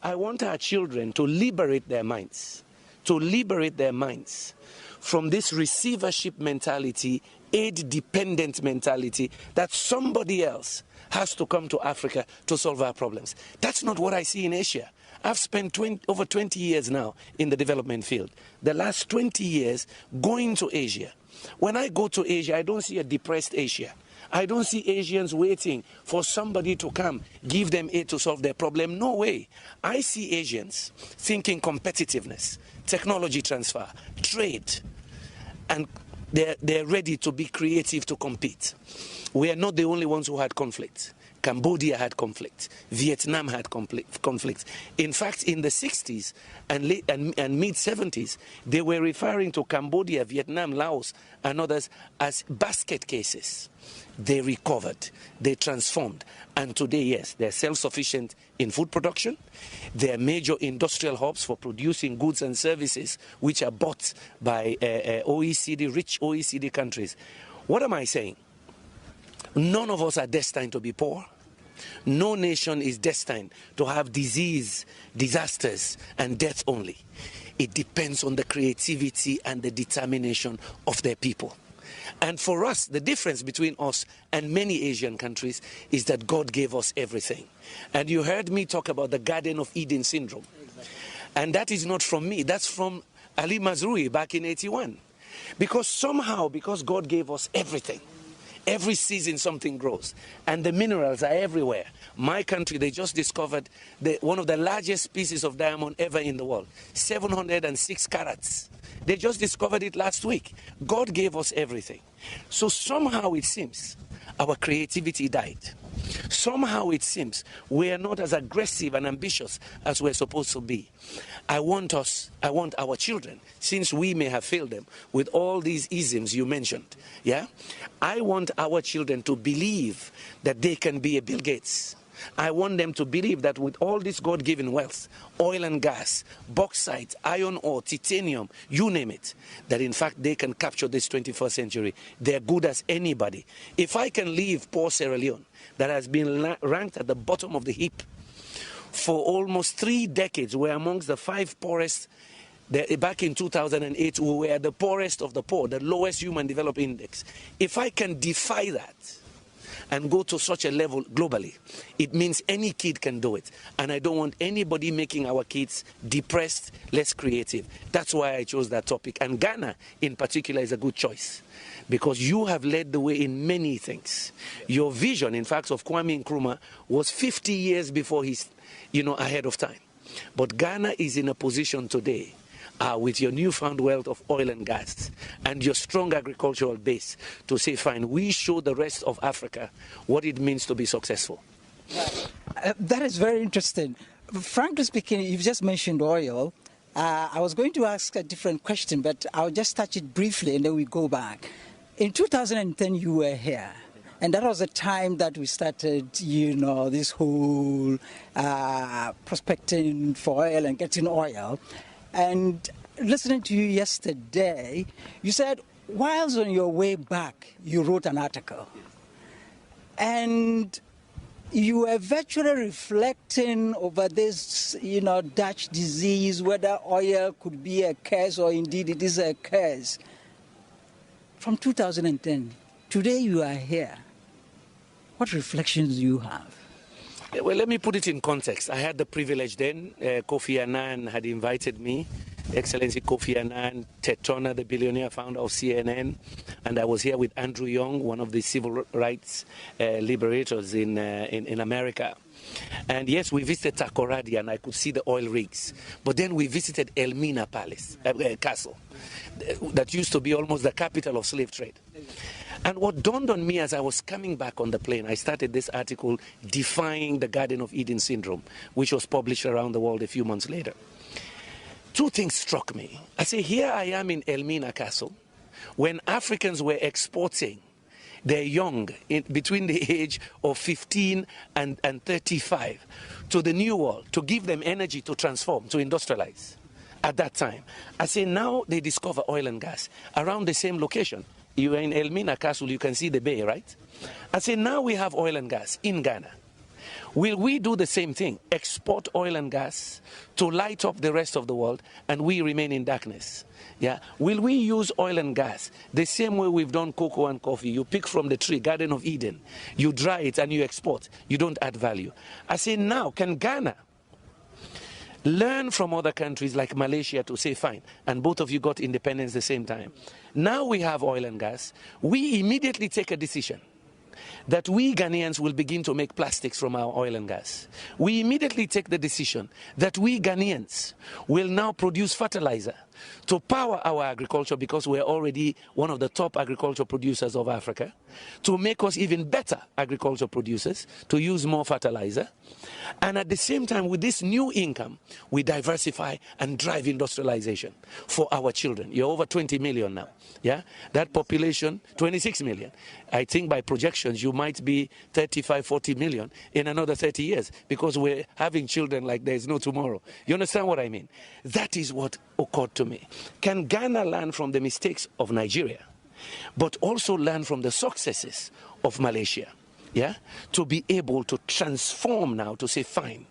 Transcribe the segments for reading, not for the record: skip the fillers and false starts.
I want our children to liberate their minds, from this receivership mentality, aid-dependent mentality that somebody else has to come to Africa to solve our problems. That's not what I see in Asia. I've spent over 20 years now in the development field. The last 20 years going to Asia. When I go to Asia, I don't see a depressed Asia. I don't see Asians waiting for somebody to come, give them aid to solve their problem. No way. I see Asians thinking competitiveness, technology transfer, trade, and they're ready to be creative to compete. We are not the only ones who had conflict. Cambodia had conflict. Vietnam had conflict. In fact, in the 60s and mid-70s, they were referring to Cambodia, Vietnam, Laos, and others as basket cases. They recovered, they transformed, and today, yes, they're self-sufficient in food production. They're major industrial hubs for producing goods and services which are bought by rich OECD countries. What am I saying? None of us are destined to be poor. No nation is destined to have disease, disasters, and death only. It depends on the creativity and the determination of their people. And for us, the difference between us and many Asian countries is that God gave us everything. And you heard me talk about the Garden of Eden syndrome. Exactly. And that is not from me. That's from Ali Mazrui back in '81. Because God gave us everything. Every season something grows. And the minerals are everywhere. My country, they just discovered one of the largest pieces of diamond ever in the world. 706 carats. They just discovered it last week. God gave us everything. So somehow it seems our creativity died. Somehow it seems we are not as aggressive and ambitious as we're supposed to be. I want our children, since we may have failed them with all these isms you mentioned, yeah? I want our children to believe that they can be a Bill Gates. I want them to believe that with all this God-given wealth, oil and gas, bauxite, iron ore, titanium, you name it, that in fact they can capture this 21st century. They're good as anybody. If I can leave poor Sierra Leone, that has been ranked at the bottom of the heap for almost 3 decades, we're amongst the 5 poorest. Back in 2008, we were the poorest of the poor, the lowest human development index. If I can defy that and go to such a level globally, it means any kid can do it. And I don't want anybody making our kids depressed, less creative. That's why I chose that topic. And Ghana, in particular, is a good choice, because you have led the way in many things. Your vision, in fact, of Kwame Nkrumah was 50 years before he's, ahead of time. But Ghana is in a position today, with your newfound wealth of oil and gas and your strong agricultural base, to say, fine, we show the rest of Africa what it means to be successful. That is very interesting. Frankly speaking, you've just mentioned oil. I was going to ask a different question, but I'll just touch it briefly and then we go back. In 2010, you were here. And that was the time that we started, this whole prospecting for oil and getting oil. And listening to you yesterday, you said, whilst on your way back, you wrote an article. And you were virtually reflecting over this, Dutch disease, whether oil could be a curse or indeed it is a curse. From 2010, today you are here. What reflections do you have? Well, let me put it in context. I had the privilege then. Kofi Annan had invited me, Excellency Kofi Annan, Ted Turner, the billionaire founder of CNN, and I was here with Andrew Young, one of the civil rights liberators in America. And yes, we visited Takoradi and I could see the oil rigs. But then we visited Elmina Castle, that used to be almost the capital of slave trade. And what dawned on me as I was coming back on the plane, I started this article, Defying the Garden of Eden Syndrome, which was published around the world a few months later. 2 things struck me. I say, here I am in Elmina Castle, when Africans were exporting their young, between the age of 15 and 35, to the New World, to give them energy to transform, to industrialize. At that time, I say, now they discover oil and gas around the same location. You are in Elmina Castle, you can see the bay, right? I say, now we have oil and gas in Ghana. Will we do the same thing? Export oil and gas to light up the rest of the world and we remain in darkness? Yeah. Will we use oil and gas the same way we've done cocoa and coffee? You pick from the tree, Garden of Eden. You dry it and you export. You don't add value. I say now, can Ghana learn from other countries like Malaysia to say, fine, and both of you got independence the same time. Now we have oil and gas. We immediately take a decision that we Ghanaians will begin to make plastics from our oil and gas. We immediately take the decision that we Ghanaians will now produce fertilizer to power our agriculture, because we're already one of the top agriculture producers of Africa, to make us even better agriculture producers, to use more fertilizer. And at the same time, with this new income, we diversify and drive industrialization for our children. You're over 20 million now. Yeah, that population, 26 million. I think by projections, you might be 35, 40 million in another 30 years, because we're having children like there's no tomorrow. You understand what I mean? That is what occurred to me. Can Ghana learn from the mistakes of Nigeria, but also learn from the successes of Malaysia? Yeah, to be able to transform now, to say, fine,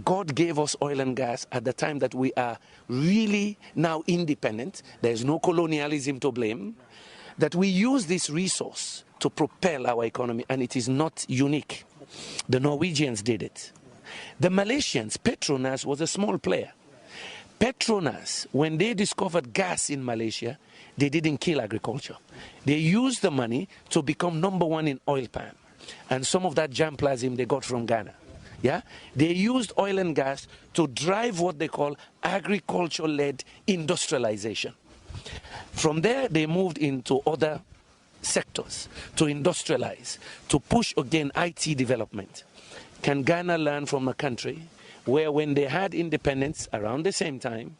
God gave us oil and gas at the time that we are really now independent. There's no colonialism to blame. That we use this resource to propel our economy, and it is not unique. The Norwegians did it. The Malaysians, Petronas was a small player. Petronas, when they discovered gas in Malaysia, they didn't kill agriculture. They used the money to become #1 in oil palm. And some of that germplasm they got from Ghana. Yeah? They used oil and gas to drive what they call agriculture-led industrialization. From there, they moved into other sectors to industrialize, to push again IT development. Can Ghana learn from a country where, when they had independence around the same time,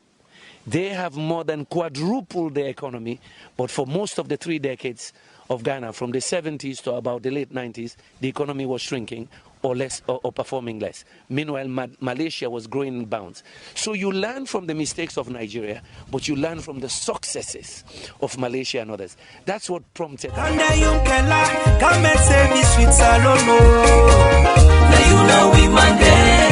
they have more than quadrupled their economy, but for most of the 3 decades of Ghana, from the 70s to about the late 90s, the economy was shrinking or less, or performing less. Meanwhile, Malaysia was growing in bounds. So you learn from the mistakes of Nigeria, but you learn from the successes of Malaysia and others. That's what prompted. Now you know we Monday.